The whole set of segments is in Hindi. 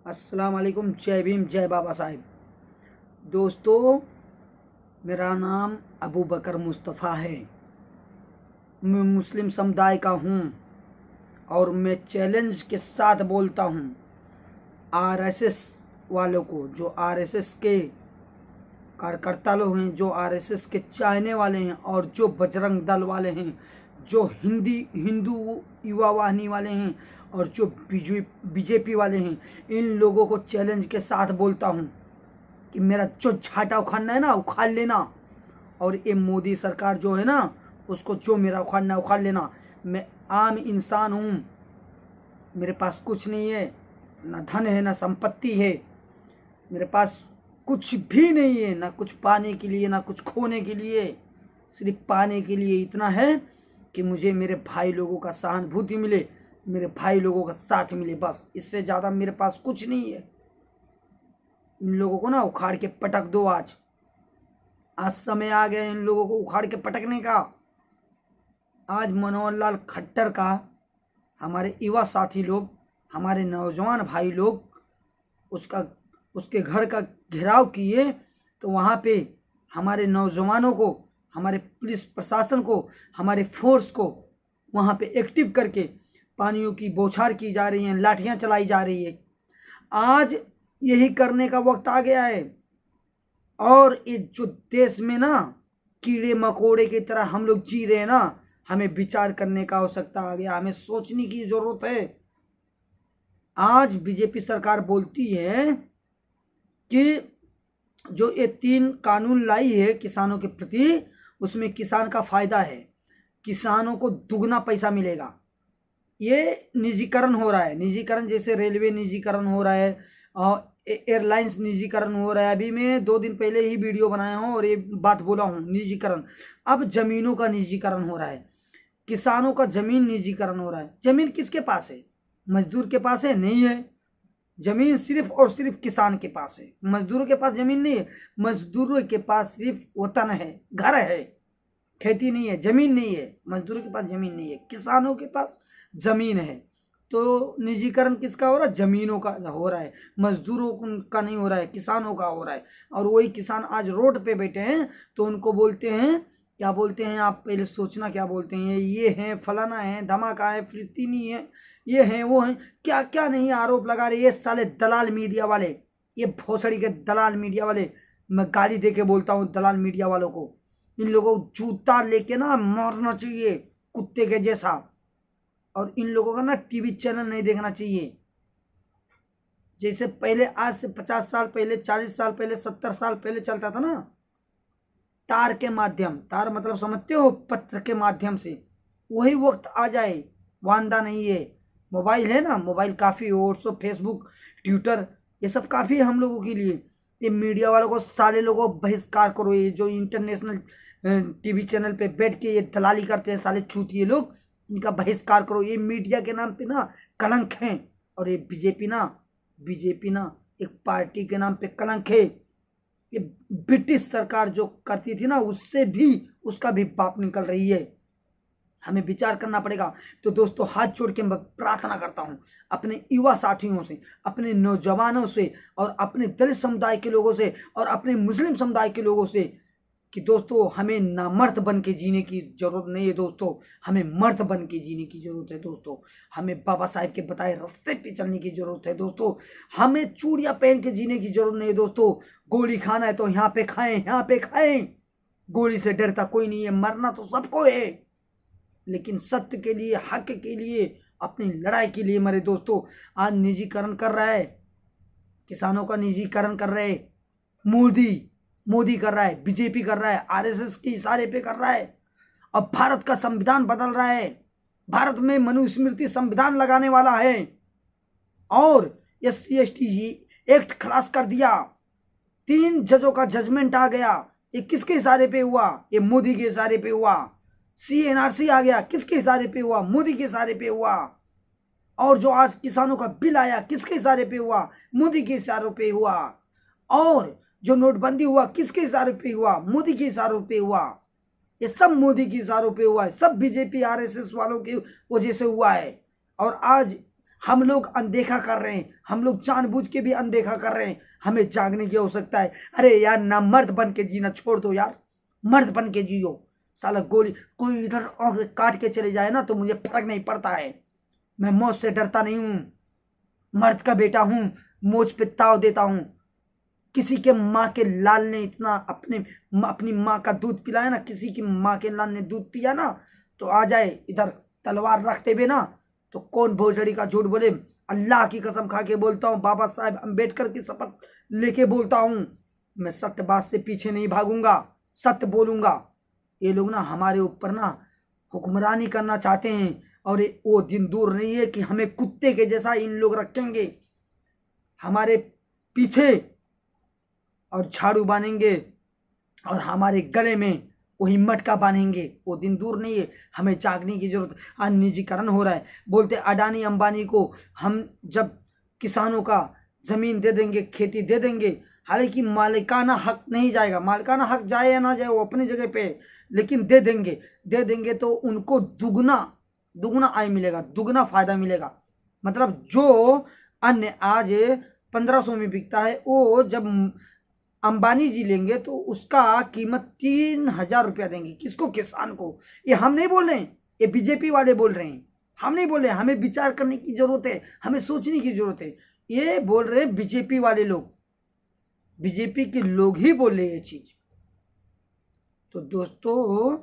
अस्सलाम वालेकुम। जय भीम, जय बाबा साहेब। दोस्तों, मेरा नाम अबू बकर मुस्तफ़ा है। मैं मुस्लिम समुदाय का हूँ और मैं चैलेंज के साथ बोलता हूँ आरएसएस वालों को, जो आरएसएस के कार्यकर्ता लोग हैं, जो आरएसएस के चाहने वाले हैं और जो बजरंग दल वाले हैं, जो हिंदू युवा वाहिनी वाले हैं और जो बीजेपी वाले हैं, इन लोगों को चैलेंज के साथ बोलता हूं कि मेरा जो झाटा उखाड़ना है ना, उखाड़ लेना। और ये मोदी सरकार जो है ना, उसको जो मेरा उखाड़ना है उखाड़ लेना। मैं आम इंसान हूँ, मेरे पास कुछ नहीं है, ना धन है ना संपत्ति है, मेरे पास कुछ भी नहीं है, ना कुछ पाने के लिए ना कुछ खोने के लिए। सिर्फ पाने के लिए इतना है कि मुझे मेरे भाई लोगों का सहानुभूति मिले, मेरे भाई लोगों का साथ मिले, बस। इससे ज़्यादा मेरे पास कुछ नहीं है। इन लोगों को ना उखाड़ के पटक दो। आज समय आ गया इन लोगों को उखाड़ के पटकने का। आज मनोहर लाल खट्टर का हमारे युवा साथी लोग, हमारे नौजवान भाई लोग उसके घर का घेराव किए, तो वहाँ पे हमारे नौजवानों को, हमारे पुलिस प्रशासन को, हमारे फोर्स को वहाँ पे एक्टिव करके पानियों की बौछार की जा रही है, लाठियाँ चलाई जा रही है। आज यही करने का वक्त आ गया है। और ये जो देश में ना कीड़े मकोड़े की तरह हम लोग जी रहे हैं ना, हमें विचार करने का आवश्यकता आ गया, हमें सोचने की जरूरत है। आज बीजेपी सरकार बोलती है कि जो ये 3 कानून लाई है किसानों के प्रति, उसमें किसान का फायदा है, किसानों को दुगना पैसा मिलेगा। ये निजीकरण हो रहा है, निजीकरण जैसे रेलवे निजीकरण हो रहा है और एयरलाइंस निजीकरण हो रहा है। अभी मैं 2 दिन पहले ही वीडियो बनाया हूँ और ये बात बोला हूँ, निजीकरण। अब जमीनों का निजीकरण हो रहा है, किसानों का जमीन निजीकरण हो रहा है। जमीन किसके पास है? मजदूर के पास है? नहीं है। जमीन सिर्फ और सिर्फ किसान के पास है, मजदूरों के पास जमीन नहीं है। मजदूरों के पास सिर्फ वतन है, घर है, खेती नहीं है, जमीन नहीं है। मजदूरों के पास जमीन नहीं है, किसानों के पास जमीन है। तो निजीकरण किसका हो रहा है? जमीनों का हो रहा है, मजदूरों का नहीं हो रहा है, किसानों का हो रहा है। और वही किसान आज रोड पे बैठे हैं, तो उनको बोलते हैं, क्या बोलते हैं आप पहले सोचना, क्या बोलते हैं? ये हैं, फलाना है, धमाका है, फिलिस्तीनी है, ये हैं, वो हैं, क्या क्या नहीं आरोप लगा रहे ये साले दलाल मीडिया वाले, ये भोसड़ी के दलाल मीडिया वाले। मैं गाली दे के बोलता हूँ दलाल मीडिया वालों को। इन लोगों को जूता लेके ना मारना चाहिए कुत्ते के जैसा। और इन लोगों का ना टीवी चैनल नहीं देखना चाहिए। जैसे पहले, आज से 50 साल पहले, 40 साल पहले, 70 साल पहले चलता था ना, तार के माध्यम, तार मतलब समझते हो, पत्र के माध्यम से, वही वक्त आ जाए, वांदा नहीं है। मोबाइल है ना, मोबाइल काफ़ी, व्हाट्सअप, फेसबुक, ट्विटर, ये सब काफ़ी है हम लोगों के लिए। ये मीडिया वालों को, साले लोगों को बहिष्कार करो। ये जो इंटरनेशनल टीवी चैनल पे बैठ के ये दलाली करते हैं साले चूतिए लोग, इनका बहिष्कार करो। ये मीडिया के नाम पे ना कलंक हैं। और ये बीजेपी ना एक पार्टी के नाम पे कलंक है। ये ब्रिटिश सरकार जो करती थी ना, उससे भी, उसका भी बाप निकल रही है। हमें विचार करना पड़ेगा। तो दोस्तों, हाथ जोड़ के मैं प्रार्थना करता हूं अपने युवा साथियों से, अपने नौजवानों से और अपने दलित समुदाय के लोगों से और अपने मुस्लिम समुदाय के लोगों से कि दोस्तों, हमें ना मर्द बन के जीने की जरूरत नहीं है दोस्तों, हमें मर्द बन के जीने की जरूरत है दोस्तों। हमें बाबा साहेब के बताए रास्ते पे चलने की जरूरत है दोस्तों। हमें चूड़ियां पहन के जीने की जरूरत नहीं है दोस्तों। गोली खाना है तो यहाँ पे खाएं, यहाँ पे खाएं। गोली से डरता कोई नहीं है, मरना तो सबको है, लेकिन सत्य के लिए, हक के लिए, अपनी लड़ाई के लिए मरे दोस्तों। आज निजीकरण कर रहा है, किसानों का निजीकरण कर रहे मोदी कर रहा है, बीजेपी कर रहा है, आरएसएस के इशारे पे कर रहा है। अब भारत का संविधान बदल रहा है, भारत में मनुस्मृति संविधान लगाने वाला है और SC/ST एक्ट खलास कर दिया। 3 जजों का जजमेंट आ गया। ये किसके इशारे पे हुआ? ये मोदी के इशारे पे हुआ। CNRC आ गया, किसके इशारे पे हुआ? मोदी के इशारे पे हुआ। और जो आज किसानों का बिल आया, किसके इशारे पे हुआ? मोदी के इशारों पे हुआ। और जो नोटबंदी हुआ, किसके इशारे पे हुआ? मोदी के इशारों पे हुआ। ये सब मोदी के इशारों पे हुआ है, सब बीजेपी आरएसएस वालों की वजह से हुआ है। और आज हम लोग अनदेखा कर रहे हैं, हम लोग जानबूझ के भी अनदेखा कर रहे हैं। हमें जागने की आवश्यकता है। अरे यार, ना मर्द बन के जीना छोड़ दो यार, मर्द बन के जियो। साला गोली कोई इधर और काट के चले जाए ना तो मुझे फर्क नहीं पड़ता है। मैं मौत से डरता नहीं हूं, मर्द का बेटा हूं, मुझ पे ताव देता हूं। किसी के माँ के लाल ने इतना अपनी माँ का दूध पिलाया ना, किसी की माँ के लाल ने दूध पिया ना, तो आ जाए इधर तलवार रखते हुए ना, तो कौन भोसड़ी का झूठ बोले। अल्लाह की कसम खा के बोलता हूँ, बाबा साहेब अम्बेडकर की शपथ लेके बोलता हूँ, मैं सत्यबाज से पीछे नहीं भागूंगा, सत्य बोलूंगा। ये लोग ना हमारे ऊपर ना हुक्मरानी करना चाहते हैं, और वो दिन दूर नहीं है कि हमें कुत्ते के जैसा इन लोग रखेंगे हमारे पीछे और झाड़ू बांधेंगे और हमारे गले में वही मटका बांधेंगे। वो दिन दूर नहीं है। हमें जागने की जरूरत। आज निजीकरण हो रहा है, बोलते अडानी अंबानी को हम जब किसानों का जमीन दे देंगे, खेती दे देंगे, हालांकि मालिकाना हक नहीं जाएगा, मालिकाना हक जाए या ना जाए वो अपनी जगह पे, लेकिन दे देंगे तो उनको दुगना आय मिलेगा, दुगना फायदा मिलेगा। मतलब जो अन्य आज 1500 में बिकता है, वो जब अंबानी जी लेंगे तो उसका कीमत 3000 रुपया देंगे। किसको? किसान को। ये हम नहीं बोल रहे हैं, ये बीजेपी वाले बोल रहे हैं, हम नहीं बोल रहे हैं। हमें विचार करने की जरूरत है, हमें सोचने की जरूरत है। ये बोल रहे हैं बीजेपी वाले लोग, बीजेपी के लोग ही बोल रहे हैं ये चीज। तो दोस्तों,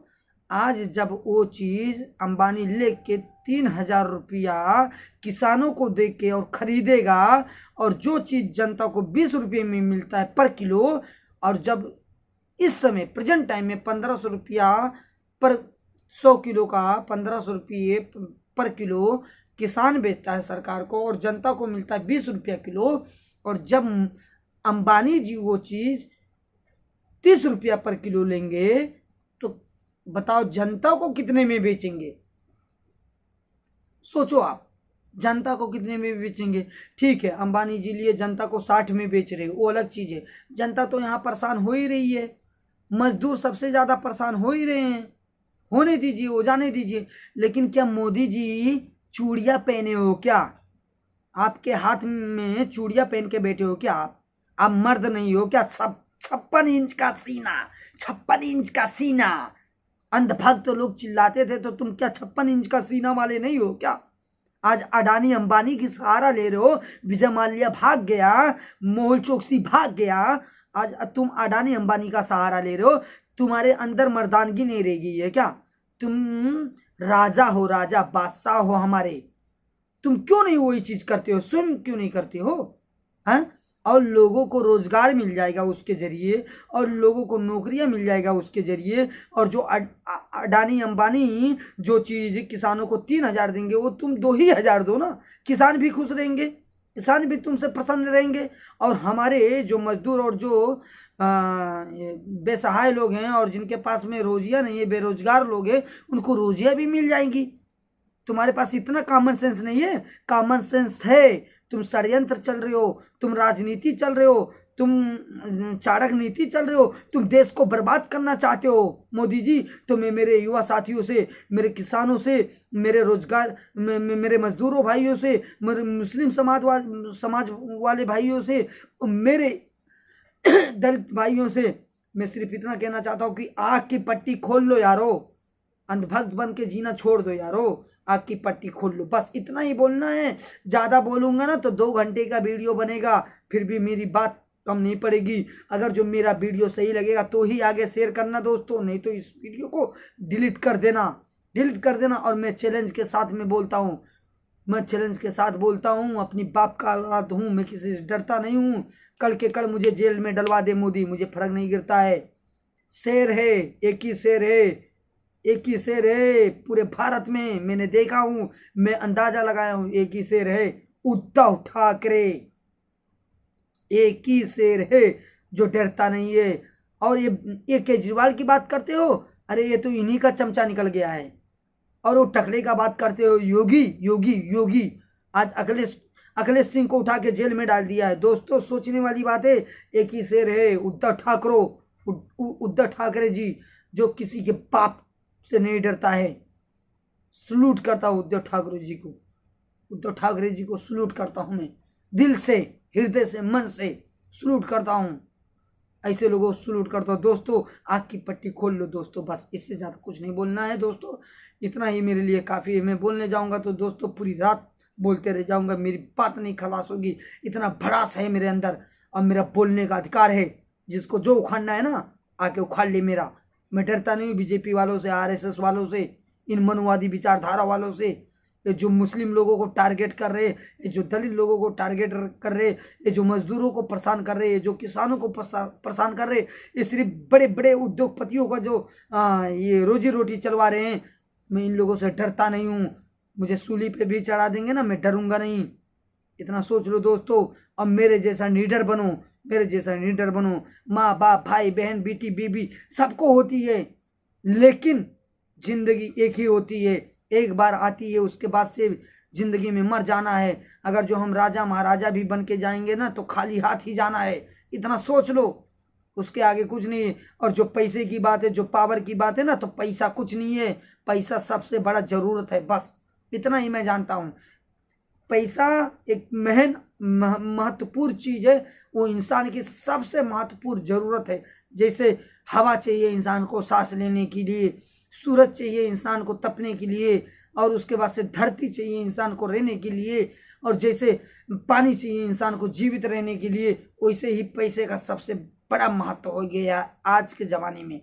आज जब वो चीज अंबानी लेके 3000 रुपया किसानों को दे के और खरीदेगा, और जो चीज जनता को 20 रुपये में मिलता है पर किलो, और जब इस समय प्रेजेंट टाइम में 1500 रुपया पर 100 किलो का 1500 रुपये पर किलो किसान बेचता है सरकार को, और जनता को मिलता है 20 रुपया किलो, और जब अंबानी जी वो चीज 30 रुपया पर किलो लेंगे, तो बताओ जनता को कितने में बेचेंगे? सोचो आप, जनता को कितने में बेचेंगे? ठीक है, अंबानी जी लिए जनता को 60 में बेच रहे, वो अलग चीज है। जनता तो यहाँ परेशान हो ही रही है, मजदूर सबसे ज्यादा परेशान हो ही रहे हैं। होने दीजिए, हो जाने दीजिए। लेकिन क्या मोदी जी चूड़ियां पहने हो क्या? आपके हाथ में चूड़ियां पहन के बैठे हो क्या? आप मर्द नहीं हो क्या? सब 56 इंच का सीना, 56 इंच का सीना। अंधभक्त तो लोग चिल्लाते थे, तो तुम क्या 56 इंच का सीना वाले नहीं हो क्या? आज अडानी अंबानी की सहारा ले रहे हो। विजय माल्या भाग गया, मोहल चोकसी भाग गया, आज तुम अडानी अंबानी का सहारा ले रहे हो। तुम्हारे अंदर मर्दानगी नहीं रह गई है क्या? तुम राजा हो, राजा बादशाह हो हमारे। तुम क्यों नहीं वही चीज करते हो? स्वयं क्यों नहीं करते हो? हैं? और लोगों को रोजगार मिल जाएगा उसके जरिए, और लोगों को नौकरियां मिल जाएगा उसके जरिए। और जो अडानी अंबानी जो चीज किसानों को 3000 देंगे, वो तुम 2000 दो ना, किसान भी खुश रहेंगे, किसान भी तुमसे प्रसन्न रहेंगे। और हमारे जो मजदूर और जो बेसहाय लोग हैं, और जिनके पास में रोजियां नहीं है, बेरोजगार लोग हैं, उनको रोजियां भी मिल जाएंगी। तुम्हारे पास इतना कॉमन सेंस नहीं है? कॉमन सेंस है। तुम षड्यंत्र चल रहे हो, तुम राजनीति चल रहे हो, तुम चाणक नीति चल रहे हो, तुम देश को बर्बाद करना चाहते हो मोदी जी। तो मैं मेरे युवा साथियों से, मेरे किसानों से, मेरे रोजगार मेरे मजदूरों भाइयों से, मेरे मुस्लिम समाज वाले भाइयों से, मेरे दलित भाइयों से मैं सिर्फ इतना कहना चाहता हूँ कि आँख की पट्टी खोल लो यारो, अंधभक्त बन के जीना छोड़ दो यारो, आँख की पट्टी खोल लो। बस इतना ही बोलना है। ज्यादा बोलूंगा ना तो 2 घंटे का वीडियो बनेगा, फिर भी मेरी बात कम नहीं पड़ेगी। अगर जो मेरा वीडियो सही लगेगा तो ही आगे शेयर करना दोस्तों, नहीं तो इस वीडियो को डिलीट कर देना, डिलीट कर देना। और मैं चैलेंज के साथ में बोलता हूँ, मैं चैलेंज के साथ बोलता हूँ, अपनी बाप का औलाद हूँ, मैं किसी से डरता नहीं हूँ। कल के कल मुझे जेल में डलवा दे मोदी, मुझे फर्क नहीं गिरता है। शेर है, एक ही शेर है, एक ही शेर है पूरे भारत में, मैंने देखा हूं, मैं अंदाजा लगाया हूं, एक ही शेर है, उद्धव ठाकरे। एक ही शेर है जो डरता नहीं है। और ये केजरीवाल की बात करते हो, अरे ये तो इन्हीं का चमचा निकल गया है। और वो टकले का बात करते हो, योगी योगी योगी। आज अखिलेश सिंह को उठा के जेल में डाल दिया है। दोस्तों, सोचने वाली बात है। एक ही शेर है, उद्धव ठाकरे जी, जो किसी के बाप से नहीं डरता है। सलूट करता हूं उद्धव ठाकरे जी को। उद्धव ठाकरे जी को सल्यूट करता हूँ मैं, दिल से, हृदय से, मन से सल्यूट करता हूँ। ऐसे लोगों को सल्यूट करता हूँ। दोस्तों आँख की पट्टी खोल लो दोस्तों, बस इससे ज़्यादा कुछ नहीं बोलना है दोस्तों, इतना ही मेरे लिए काफ़ी है। मैं बोलने जाऊँगा तो दोस्तों पूरी रात बोलते रह जाऊँगा, मेरी बात नहीं खलास होगी। इतना भड़ास है मेरे अंदर और मेरा बोलने का अधिकार है। जिसको जो उखाड़ना है ना आके उखाड़ ले मेरा। मैं डरता नहीं हूँ बीजेपी वालों से, आरएसएस वालों से, इन मनुवादी विचारधारा वालों से, ये जो मुस्लिम लोगों को टारगेट कर रहे, ये जो दलित लोगों को टारगेट कर रहे, ये जो मजदूरों को परेशान कर रहे, ये जो किसानों को परेशान कर रहे, ये सिर्फ बड़े बड़े उद्योगपतियों का जो ये रोजी रोटी चलवा रहे हैं। मैं इन लोगों से डरता नहीं हूँ। मुझे सूली पे भी चढ़ा देंगे ना, मैं डरूंगा नहीं। इतना सोच लो दोस्तों। अब मेरे जैसा लीडर बनो, मेरे जैसा लीडर बनो। माँ बाप, भाई बहन, बेटी बीबी सबको होती है, लेकिन जिंदगी एक ही होती है, एक बार आती है, उसके बाद से जिंदगी में मर जाना है। अगर जो हम राजा महाराजा भी बन के जाएंगे ना तो खाली हाथ ही जाना है। इतना सोच लो, उसके आगे कुछ नहीं है। और जो पैसे की बात है, जो पावर की बात है ना, तो पैसा कुछ नहीं है। पैसा सबसे बड़ा जरूरत है, बस इतना ही मैं जानता हूँ। पैसा एक महत्वपूर्ण चीज है, वो इंसान की सबसे महत्वपूर्ण जरूरत है। जैसे हवा चाहिए इंसान को सांस लेने के लिए, सूरज चाहिए इंसान को तपने के लिए, और उसके बाद से धरती चाहिए इंसान को रहने के लिए, और जैसे पानी चाहिए इंसान को जीवित रहने के लिए, वैसे ही पैसे का सबसे बड़ा महत्व हो गया आज के ज़माने में।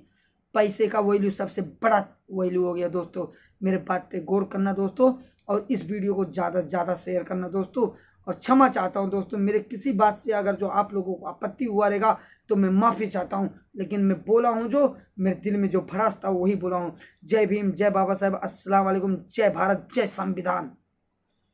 पैसे का वैल्यू सबसे बड़ा वैल्यू हो गया दोस्तों। मेरे बात पे गौर करना दोस्तों, और इस वीडियो को ज़्यादा से ज़्यादा शेयर करना दोस्तों। और क्षमा चाहता हूँ दोस्तों, मेरे किसी बात से अगर जो आप लोगों को आपत्ति हुआ रहेगा तो मैं माफ़ी चाहता हूँ, लेकिन मैं बोला हूँ जो मेरे दिल में जो भड़ास था वही बोला हूँ। जय भीम, जय बाबा साहेब, अस्सलाम वालेकुम, जय भारत, जय संविधान।